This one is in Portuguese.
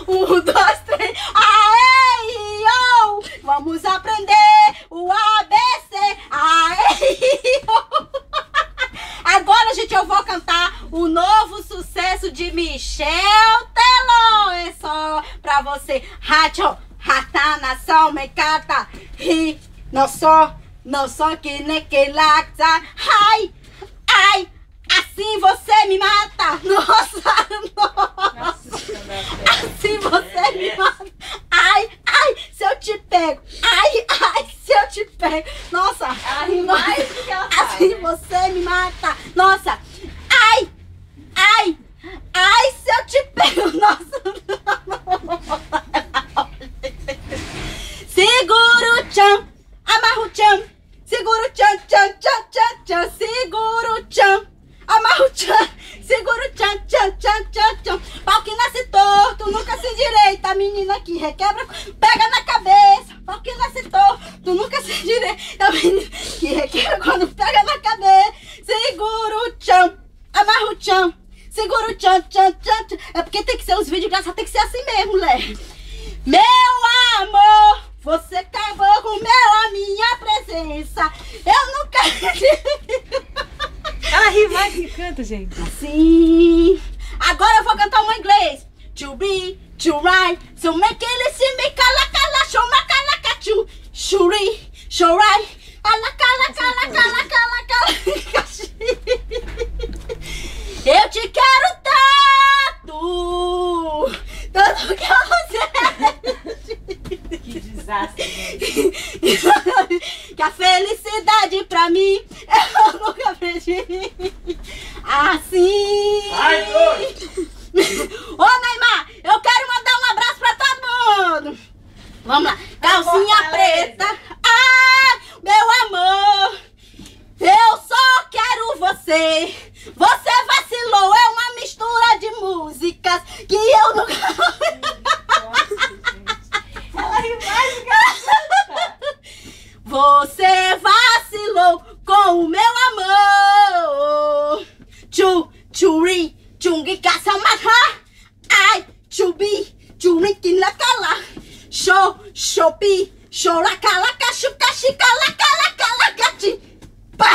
Um, dois, três. Aê, oh! Vamos aprender o ABC. Aê, oh! Agora, gente, eu vou cantar o novo sucesso de Michel Teló. É só pra você. Racho, ratana, sol, me cata. Ri, não só que nem que laxa. Ai, ai, assim você me mata. Nossa, nossa. Assim você me mata. Ai, ai, se eu te pego. Ai, ai, se eu te pego. Nossa, mais do que ela faz, assim né? você me mata. Nossa, ai, ai, ai, se eu te pego. Nossa. Segura o tchan, amarra o tchan. Segura o tchan, tchan, tchan, tchan, tchan. Segura o tchan, amarra o tchan. Segura o tchan, tchan, tchan, tchan, tchan. Pau que nasce torto, nunca se endireita. A menina que requebra, pega na cabeça. Pau que nasce torto, nunca se endireita. A menina que requebra quando pega na cabeça. Segura o tchan, amarra o tchan. Segura o tchan, tchan, tchan, tchan. É porque tem que ser os vídeos engraçados, tem que ser assim mesmo, mulher. Meu amor, você acabou com a minha presença. Eu nunca... Ela ri mais que canta, gente. Assim. Agora eu vou cantar uma em inglês. To be, to right. So make it see me cala cala show ma cala cachu. Shuri, shorai. Ala cala cala cala cala cala. Eu te quero tanto. Tanto que você. Que desastre, gente. Que a felicidade pra mim eu nunca perdi. Assim. Ai, dois. Ô, Neymar, eu quero mandar um abraço pra todo mundo. Vamos lá. Calcinha preta. Ah, meu amor. Eu só quero você. Você vacilou. É uma mistura de músicas que eu nunca... Ela ri mais do que ela canta. Você vacilou com o meu amor. Churi, chungi casa maha. Ai, chubi, churi kinakala. Shopi, shorakalaka, shuka, shikala, kala, kala, kachi. Pá.